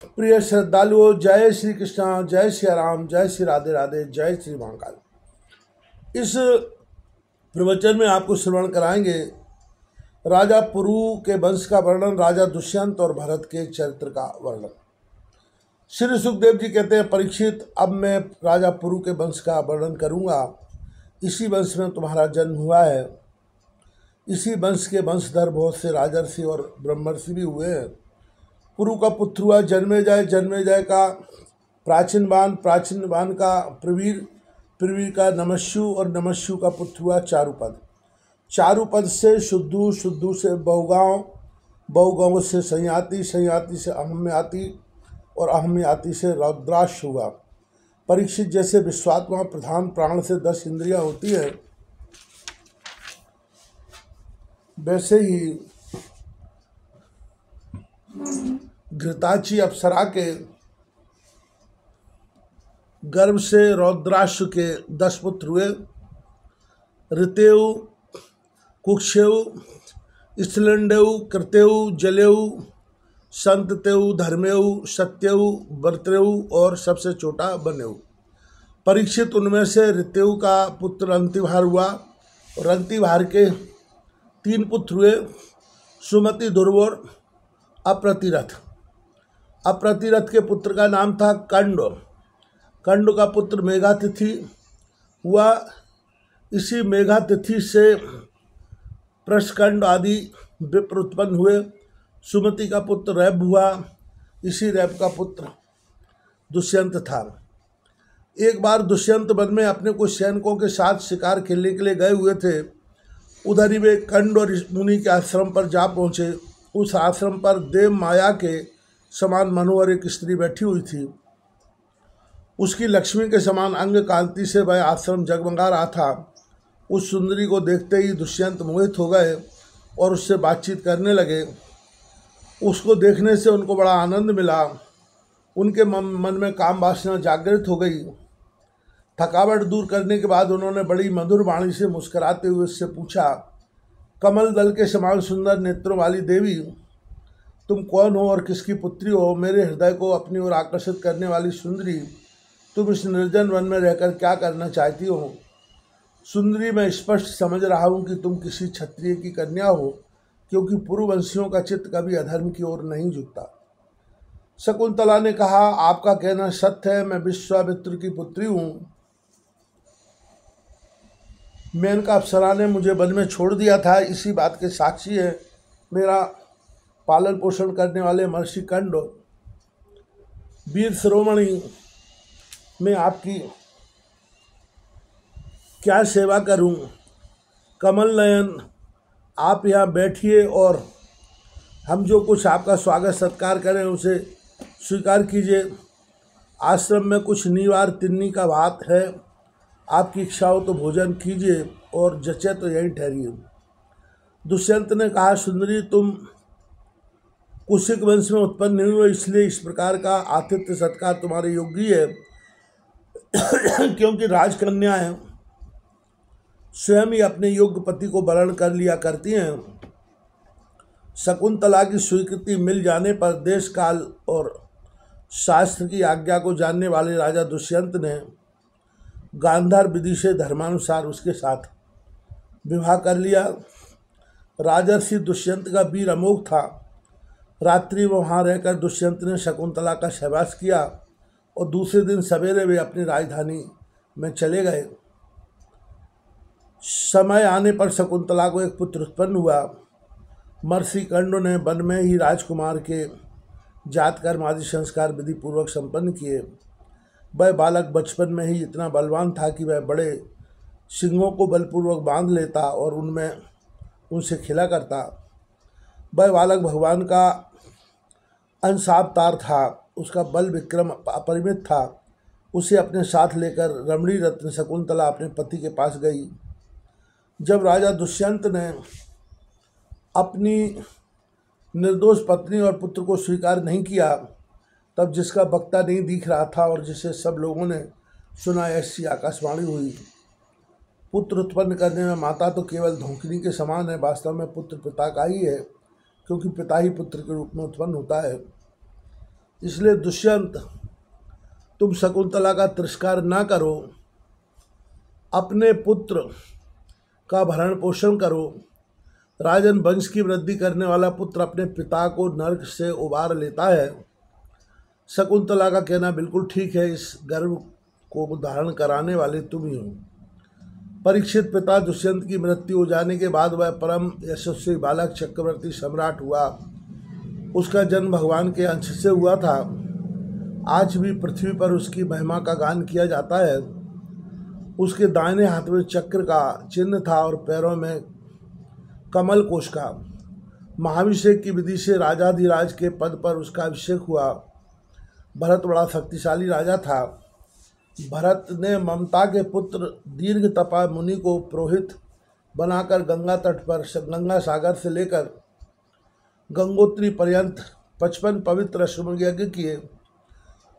प्रिय श्रद्धालुओं, जय श्री कृष्णा, जय श्री राम, जय श्री राधे राधे, जय श्री महाकाल। इस प्रवचन में आपको श्रवण कराएंगे राजा पुरु के वंश का वर्णन, राजा दुष्यंत और भरत के चरित्र का वर्णन। श्री सुखदेव जी कहते हैं, परीक्षित, अब मैं राजा पुरु के वंश का वर्णन करूंगा। इसी वंश में तुम्हारा जन्म हुआ है। इसी वंश के वंशधर बहुत से राजर्षि और ब्रह्मर्षि भी हुए हैं। पुरु का पुत्र हुआ जन्मेजय का प्राचीनवान का प्रवीर का नमस्यु और नमस्यु का पुत्र हुआ चारुपद। चारुपद से शुद्धु से बहुगांव से संयाति से अहम्याति और अहम्याति से रौद्राक्ष हुआ। परीक्षित, जैसे विश्वात्मा प्रधान प्राण से 10 इंद्रियां होती हैं, वैसे ही घृताची अप्सरा के गर्भ से रौद्राक्ष के 10 पुत्र हुए। ऋतेव, कुक्षेव, स्थलेंडेव, कृतेव, जलेव, संततेव, धर्मेव, सत्यव, वर्तेव और सबसे छोटा बनेव। परीक्षित, उनमें से ऋतेव का पुत्र अंतिभार हुआ और अंतिभार के 3 पुत्र हुए, सुमति, ध्रुव और अप्रतिरथ। अप्रतिरथ के पुत्र का नाम था कंड। कंड का पुत्र मेघातिथि हुआ। इसी मेघातिथि से प्रशकंड आदि विप्र उत्पन्न हुए। सुमति का पुत्र रैब हुआ। इसी रैब का पुत्र दुष्यंत था। एक बार दुष्यंत वन में अपने कुछ सैनिकों के साथ शिकार खेलने के लिए गए हुए थे। उधर ही वे कंड और मुनि के आश्रम पर जा पहुँचे। उस आश्रम पर देव माया के समान मनोहर एक स्त्री बैठी हुई थी। उसकी लक्ष्मी के समान अंग कांति से वह आश्रम जगमगा रहा था। उस सुंदरी को देखते ही दुष्यंत मोहित हो गए और उससे बातचीत करने लगे। उसको देखने से उनको बड़ा आनंद मिला। उनके मन में काम वासना जागृत हो गई। थकावट दूर करने के बाद उन्होंने बड़ी मधुर वाणी से मुस्कुराते हुए उससे पूछा, कमल दल के समान सुंदर नेत्रों वाली देवी, तुम कौन हो और किसकी पुत्री हो? मेरे हृदय को अपनी ओर आकर्षित करने वाली सुंदरी, तुम इस निर्जन वन में रहकर क्या करना चाहती हो? सुंदरी, मैं स्पष्ट समझ रहा हूँ कि तुम किसी क्षत्रिय की कन्या हो, क्योंकि पुरुवंशियों का चित्त कभी अधर्म की ओर नहीं झुकता। शकुंतला ने कहा, आपका कहना सत्य है। मैं विश्वामित्र की पुत्री हूँ। मेनका अप्सरा ने मुझे वन में छोड़ दिया था। इसी बात के साक्षी है मेरा पालन पोषण करने वाले महर्षि कंड। वीर शिरोमणि, मैं आपकी क्या सेवा करूं? कमल नयन, आप यहाँ बैठिए और हम जो कुछ आपका स्वागत सत्कार करें उसे स्वीकार कीजिए। आश्रम में कुछ नीवार तिन्नी का भात है। आपकी इच्छा हो तो भोजन कीजिए और जचे तो यहीं ठहरिए। दुष्यंत ने कहा, सुंदरी, तुम कुशिक वंश में उत्पन्न नहीं हुए, इसलिए इस प्रकार का आतिथ्य सत्कार तुम्हारे योग्य है, क्योंकि राजकन्याएं स्वयं ही अपने योग्य पति को वरण कर लिया करती हैं। शकुंतला की स्वीकृति मिल जाने पर देश काल और शास्त्र की आज्ञा को जानने वाले राजा दुष्यंत ने गांधार विधि से धर्मानुसार उसके साथ विवाह कर लिया। राजर्षि दुष्यंत का वीर अमोघ था। रात्रि में वहाँ रहकर दुष्यंत ने शकुंतला का सहवास किया और दूसरे दिन सवेरे वे अपनी राजधानी में चले गए। समय आने पर शकुंतला को एक पुत्र उत्पन्न हुआ। महर्षि कंड ने वन में ही राजकुमार के जात कर्म आदि संस्कार विधि पूर्वक संपन्न किए। वह बालक बचपन में ही इतना बलवान था कि वह बड़े सिंहों को बलपूर्वक बांध लेता और उनसे खेला करता। वह बालक भगवान का अंशावतार था। उसका बल विक्रम अपरिमित था। उसे अपने साथ लेकर रमणी रत्न शकुंतला अपने पति के पास गई। जब राजा दुष्यंत ने अपनी निर्दोष पत्नी और पुत्र को स्वीकार नहीं किया, तब जिसका वक्ता नहीं दिख रहा था और जिसे सब लोगों ने सुना, ऐसी आकाशवाणी हुई, पुत्र उत्पन्न करने में माता तो केवल धोखनी के समान है, वास्तव में पुत्र पिता का ही है, क्योंकि पिता ही पुत्र के रूप में उत्पन्न होता है। इसलिए दुष्यंत, तुम शकुंतला का तिरस्कार ना करो, अपने पुत्र का भरण पोषण करो। राजन, वंश की वृद्धि करने वाला पुत्र अपने पिता को नरक से उबार लेता है। शकुंतला का कहना बिल्कुल ठीक है, इस गर्व को धारण कराने वाले तुम ही हो। परीक्षित, पिता दुष्यंत की मृत्यु हो जाने के बाद वह परम यशस्वी बालक चक्रवर्ती सम्राट हुआ। उसका जन्म भगवान के अंश से हुआ था। आज भी पृथ्वी पर उसकी महिमा का गान किया जाता है। उसके दाहिने हाथ में चक्र का चिन्ह था और पैरों में कमल कोश का। महाभिषेक की विधि से राजाधिराज के पद पर उसका अभिषेक हुआ। भरत बड़ा शक्तिशाली राजा था। भरत ने ममता के पुत्र दीर्घ तपा मुनि को पुरोहित बनाकर गंगा तट पर गंगा सागर से लेकर गंगोत्री पर्यंत 55 पवित्र अश्वमेध यज्ञ किए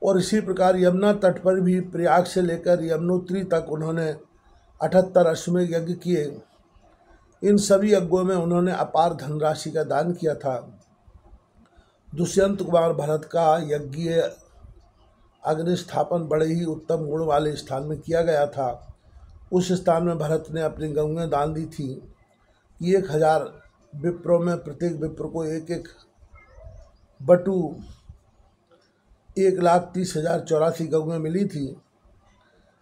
और इसी प्रकार यमुना तट पर भी प्रयाग से लेकर यमुनोत्री तक उन्होंने 78 अश्वमेध यज्ञ किए। इन सभी यज्ञों में उन्होंने अपार धनराशि का दान किया था। दुष्यंत कुमार भरत का यज्ञीय अग्निस्थापन बड़े ही उत्तम गुण वाले स्थान में किया गया था। उस स्थान में भरत ने अपनी गऊएं दान दी थी कि 1000 विप्रों में प्रत्येक विप्र को एक एक बटू 1,30,084 गऊएं मिली थी।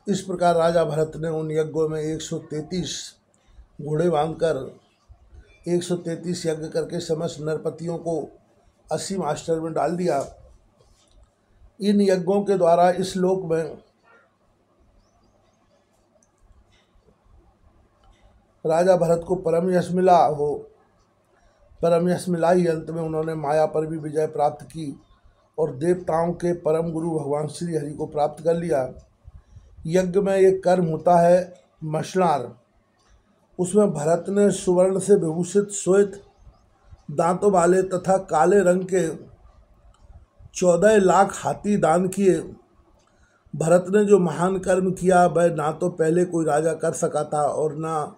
इस प्रकार राजा भरत ने उन यज्ञों में 133 घोड़े बांधकर 133 यज्ञ करके समस्त नरपतियों को असीम आश्चर्य में डाल दिया। इन यज्ञों के द्वारा इस लोक में राजा भरत को परम यश मिला हो। परम यश मिला ही अंत में उन्होंने माया पर भी विजय प्राप्त की और देवताओं के परम गुरु भगवान श्री हरि को प्राप्त कर लिया। यज्ञ में एक कर्म होता है मशनार। उसमें भरत ने सुवर्ण से विभूषित श्वेत दांतों वाले तथा काले रंग के 14 लाख हाथी दान किए। भरत ने जो महान कर्म किया वह ना तो पहले कोई राजा कर सका था और ना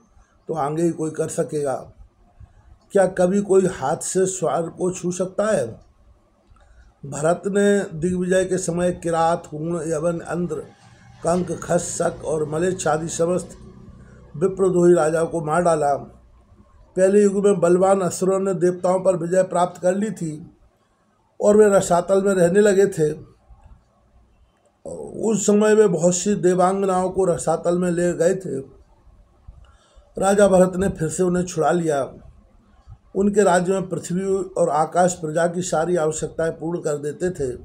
तो आगे ही कोई कर सकेगा। क्या कभी कोई हाथ से स्वर्ग को छू सकता है? भरत ने दिग्विजय के समय किरात, हूण, यवन, अंध्र, कंक, खस, शक और मलेच्छ आदि समस्त विप्रद्रोही राजाओं को मार डाला। पहले युग में बलवान असुरों ने देवताओं पर विजय प्राप्त कर ली थी और वे रसातल में रहने लगे थे। उस समय वे बहुत सी देवांगनाओं को रसातल में ले गए थे। राजा भरत ने फिर से उन्हें छुड़ा लिया। उनके राज्य में पृथ्वी और आकाश प्रजा की सारी आवश्यकताएं पूर्ण कर देते थे।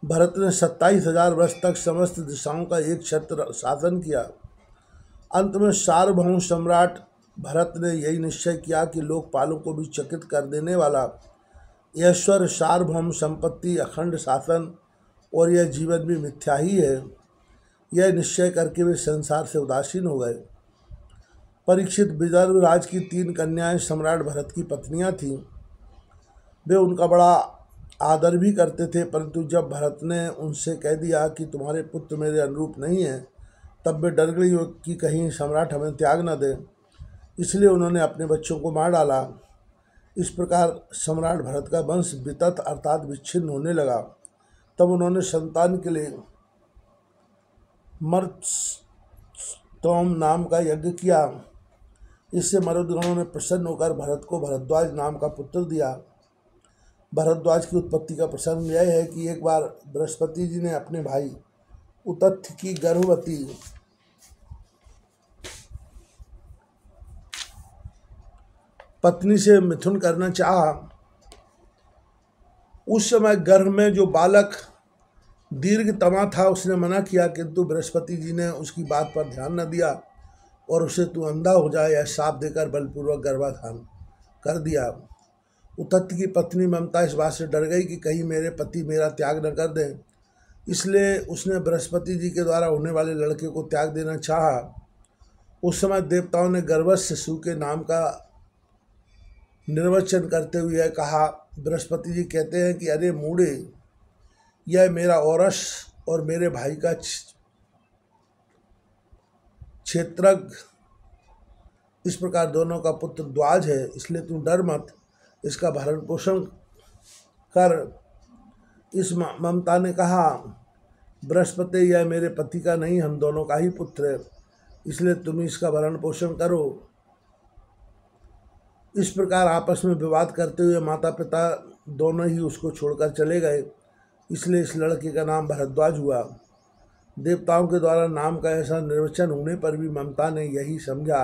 भरत ने 27,000 वर्ष तक समस्त दिशाओं का एक छत्र शासन किया। अंत में सार्वभौम सम्राट भरत ने यही निश्चय किया कि लोकपालों को भी चकित कर देने वाला ऐश्वर्य, सार्वभौम संपत्ति, अखंड शासन और यह जीवन भी मिथ्या ही है। यह निश्चय करके वे संसार से उदासीन हो गए। परीक्षित, विदर्भ राज की 3 कन्याएं सम्राट भरत की पत्नियां थीं। वे उनका बड़ा आदर भी करते थे, परंतु जब भरत ने उनसे कह दिया कि तुम्हारे पुत्र मेरे अनुरूप नहीं हैं, तब वे डर गई कि कहीं सम्राट हमें त्याग न दे। इसलिए उन्होंने अपने बच्चों को मार डाला। इस प्रकार सम्राट भरत का वंश वितत अर्थात विच्छिन्न होने लगा। तब उन्होंने संतान के लिए मर्तस्तोम नाम का यज्ञ किया। इससे मरुदगणों ने प्रसन्न होकर भरत को भरद्वाज नाम का पुत्र दिया। भरद्वाज की उत्पत्ति का प्रसंग यह है कि एक बार बृहस्पति जी ने अपने भाई उतथ्य की गर्भवती पत्नी से मिथुन करना चाहा। उस समय गर्भ में जो बालक दीर्घतमा था उसने मना किया, किंतु बृहस्पति जी ने उसकी बात पर ध्यान न दिया और उसे तू अंधा हो जाए यह शाप देकर बलपूर्वक गर्भाधान कर दिया। उतथ्य की पत्नी ममता इस बात से डर गई कि कहीं मेरे पति मेरा त्याग न कर दें, इसलिए उसने बृहस्पति जी के द्वारा होने वाले लड़के को त्याग देना चाहा। उस समय देवताओं ने गर्भस्थ शिशु के नाम का निर्वचन करते हुए यह कहा। बृहस्पति जी कहते हैं कि अरे मूढ़े, यह मेरा औरस और मेरे भाई का क्षेत्रज्ञ, इस प्रकार दोनों का पुत्र द्वाज है, इसलिए तू डर मत, इसका भरण पोषण कर। इस ममता ने कहा, बृहस्पति, यह मेरे पति का नहीं, हम दोनों का ही पुत्र है, इसलिए तुम इसका भरण पोषण करो। इस प्रकार आपस में विवाद करते हुए माता पिता दोनों ही उसको छोड़कर चले गए, इसलिए इस लड़के का नाम भरद्वाज हुआ। देवताओं के द्वारा नाम का ऐसा निर्वचन होने पर भी ममता ने यही समझा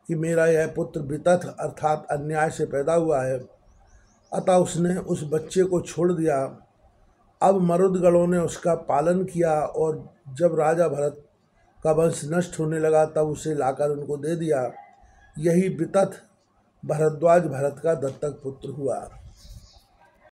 कि मेरा यह पुत्र वितथ अर्थात अन्याय से पैदा हुआ है, अतः उसने उस बच्चे को छोड़ दिया। अब मरुदगणों ने उसका पालन किया और जब राजा भरत का वंश नष्ट होने लगा तब उसे लाकर उनको दे दिया। यही वितथ भरद्वाज भरत का दत्तक पुत्र हुआ।